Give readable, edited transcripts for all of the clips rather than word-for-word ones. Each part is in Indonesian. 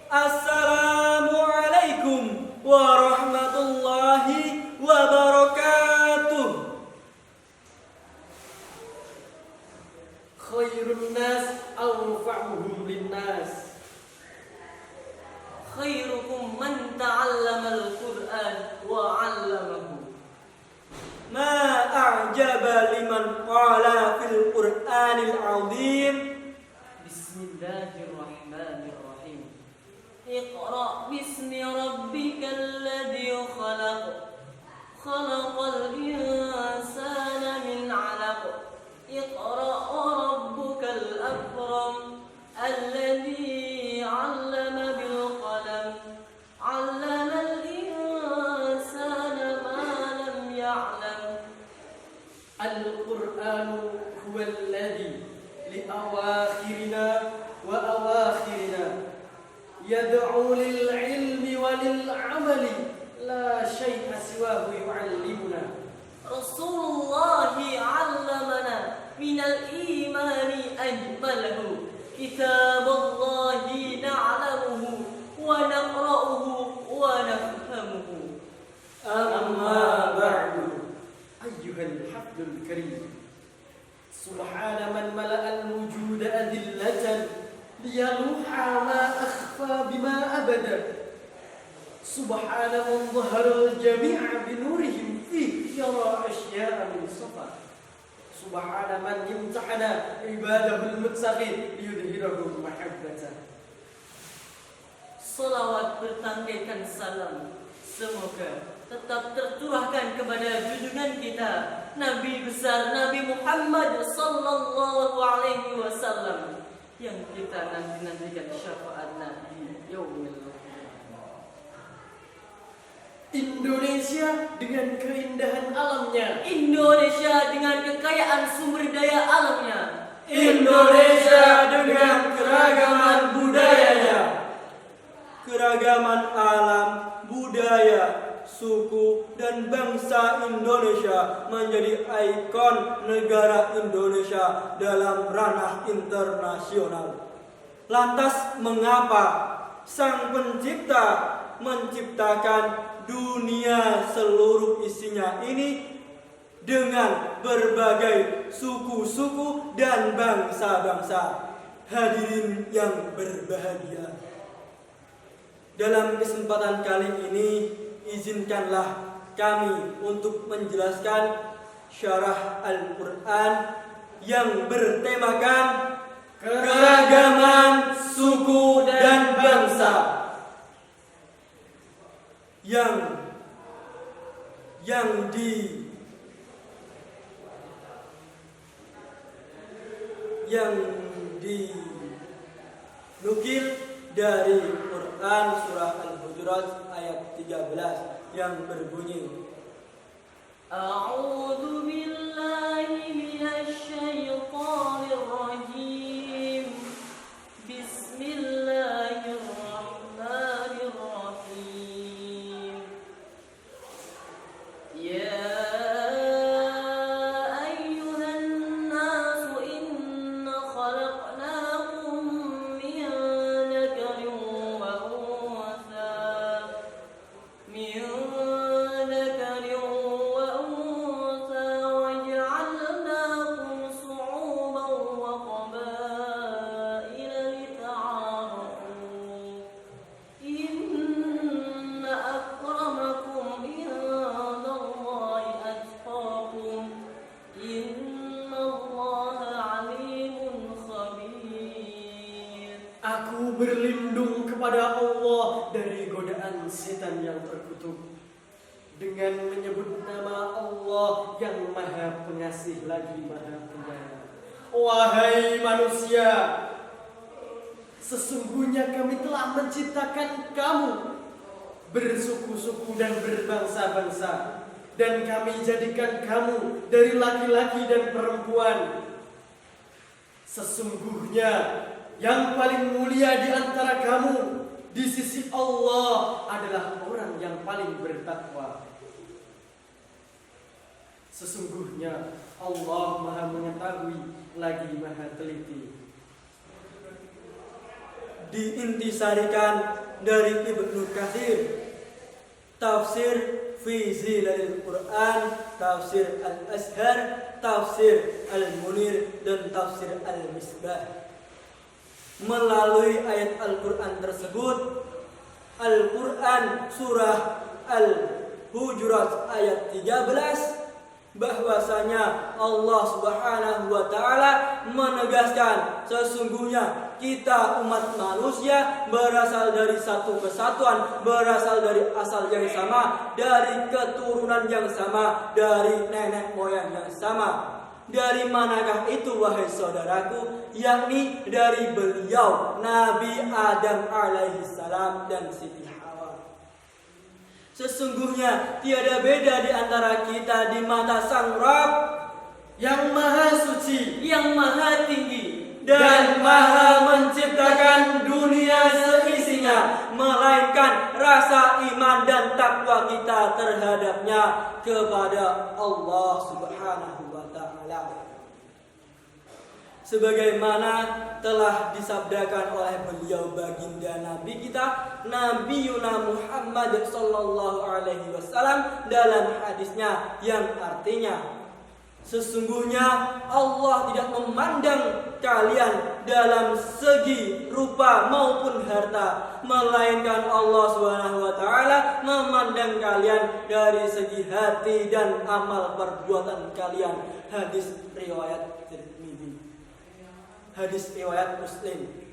Assalamualaikum warahmatullahi wabarakatuh. Khairun nas anfa'uhum linnas. Khairukum man ta'allama al-Qur'an wa 'allamahu. Ma a'jaba liman qala fil Qur'anil 'azim. Bismillahirrahmanirrahim. Iqra' bismi rabbikal ladzi khalaq. Khalaqal insana min 'alaq. Iqra' rabbukal akram. Alladzi 'allama bil qalam. 'Allamal insana ma lam ya'lam. Al-Qur'anu huwal ladzi li awakhirina wa awakhirina yad'u lil ilmi wa lil amali la syai'a siwahu yu'allimuna. Rasulullah 'allamana minal imani ajmalahu. Kitaballahi na'lamuhu wa naqra'uhu wa nafhamuhu. Amma ba'du. Ayyuhal hafdul karim, subhana man mala'al wujuda adillatan liyaluha ma akhfa bima abada. Subhana man dhaharal jami'a binurihim fi yara asya'a min safa. Subhana man imtahana ibadahul muttaqin liyudhhirahu mahabbatan. Salawat bertangkaikan salam semoga tetap tercurahkan kepada junjungan kita Nabi besar Nabi Muhammad sallallahu alaihi wasallam yang kita nantikan syafaatnya di yaumil qiyamah. Indonesia dengan keindahan alamnya, Indonesia dengan kekayaan sumber daya alamnya, Indonesia dengan keragaman budayanya. Keragaman alam, budaya, suku, dan bangsa Indonesia menjadi ikon negara Indonesia dalam ranah internasional. Lantas mengapa Sang Pencipta menciptakan dunia seluruh isinya ini dengan berbagai suku-suku dan bangsa-bangsa? Hadirin yang berbahagia, dalam kesempatan kali ini izinkanlah kami untuk menjelaskan syarah Al-Quran yang bertemakan keragaman suku dan bangsa yang dinukil dari Quran surah Al-Hujurat ayat 13 yang berbunyi, A'udzu billahi minasy syaithanir rajim. Bismillahirrahmanirrahim. Ya Aku berlindung kepada Allah dari godaan setan yang terkutuk dengan menyebut nama Allah yang Maha Pengasih lagi Maha Penyayang. Wahai manusia, sesungguhnya kami telah menciptakan kamu bersuku-suku dan berbangsa-bangsa, dan kami jadikan kamu dari laki-laki dan perempuan. Sesungguhnya yang paling mulia di antara kamu di sisi Allah adalah orang yang paling bertakwa. Sesungguhnya Allah Maha mengetahui lagi Maha teliti. diintisarikan dari Ibnu Katsir, Tafsir fi Zilalil Quran, Tafsir Al-Azhar, Tafsir Al-Munir, dan Tafsir Al-Misbah. Melalui ayat Al-Quran tersebut, Al-Quran surah Al-Hujurat ayat 13, bahwasanya Allah Subhanahu wa taala menegaskan sesungguhnya kita umat manusia berasal dari satu kesatuan, berasal dari asal yang sama, dari keturunan yang sama, dari nenek moyang yang sama. Dari manakah itu wahai saudaraku? Yakni dari beliau Nabi Adam alaihi salam dan Siti Hawa. Sesungguhnya tiada beda di antara kita di mata Sang Rabb yang maha suci, yang maha tinggi, dan maha menciptakan dunia seisinya, melainkan rasa iman dan takwa kita terhadapnya kepada Allah Subhanahu wa taala. Sebagaimana telah disabdakan oleh beliau baginda Nabi kita Nabi Muhammad sallallahu alaihi wasallam dalam hadisnya yang artinya, sesungguhnya Allah tidak memandang kalian dalam segi rupa maupun harta, melainkan Allah Subhanahu wa taala memandang kalian dari segi hati dan amal perbuatan kalian. Hadis riwayat Tirmidzi. Hadis riwayat Muslim.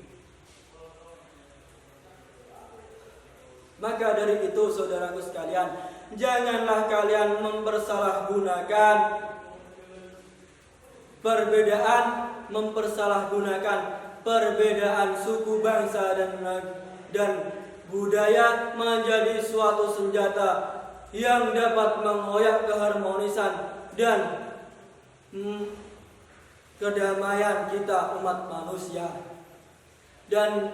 Maka dari itu saudaraku sekalian, janganlah kalian mempersalahgunakan perbedaan suku, bangsa dan budaya menjadi suatu senjata yang dapat mengoyak keharmonisan dan kedamaian kita umat manusia. Dan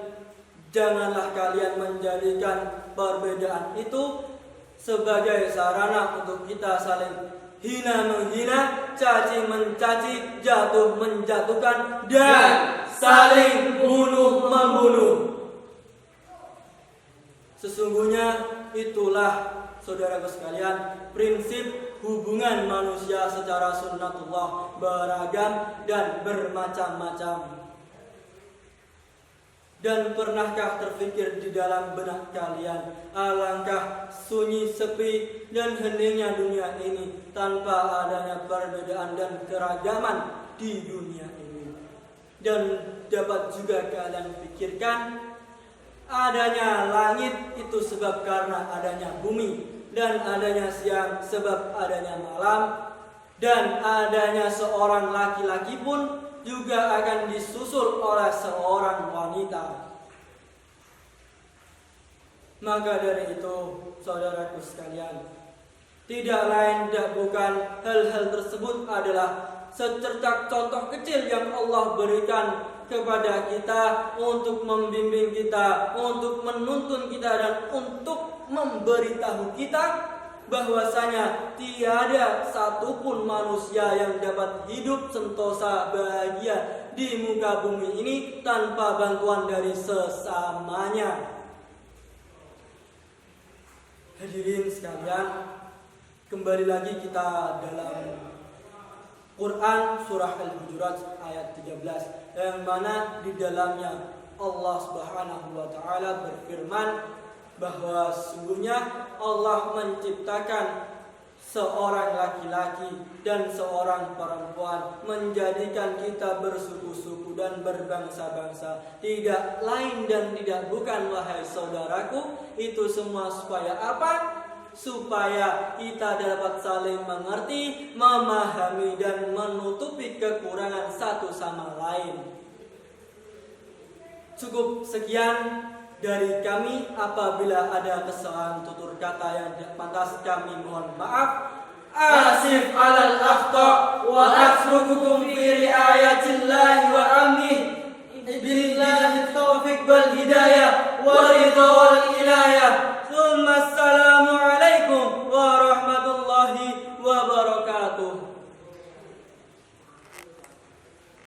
janganlah kalian menjadikan perbedaan itu sebagai sarana untuk kita saling hina menghina, caci mencaci, jatuh menjatuhkan, dan saling bunuh membunuh. Sesungguhnya itulah saudaraku sekalian prinsip hubungan manusia secara sunnatullah, beragam dan bermacam-macam. Dan pernahkah terfikir di dalam benak kalian alangkah sunyi, sepi, dan heningnya dunia ini tanpa adanya perbedaan dan keragaman di dunia ini? Dan dapat juga kalian pikirkan adanya langit itu sebab karena adanya bumi, dan adanya siang sebab adanya malam, dan adanya seorang laki-laki pun juga akan disusul oleh seorang wanita. Maka dari itu saudaraku sekalian, tidak lain dan bukan hal-hal tersebut adalah secercak contoh kecil yang Allah berikan kepada kita untuk membimbing kita, untuk menuntun kita, dan untuk memberitahu kita bahwasanya tiada satupun manusia yang dapat hidup sentosa bahagia di muka bumi ini tanpa bantuan dari sesamanya. Hadirin sekalian, kembali lagi kita dalam Quran surah Al-Hujurat ayat 13, yang mana di dalamnya Allah Subhanahu wa taala berfirman bahwa sesungguhnya Allah menciptakan seorang laki-laki dan seorang perempuan, menjadikan kita bersuku-suku dan berbangsa-bangsa. Tidak lain dan tidak bukan wahai saudaraku, itu semua supaya apa? Supaya kita dapat saling mengerti, memahami, dan menutupi kekurangan satu sama lain. Cukup sekian dari kami. Apabila ada kesalahan tutur kata yang tidak pantas, kami mohon maaf. Asif alal akhta wa asrukukum fi riayatillah wa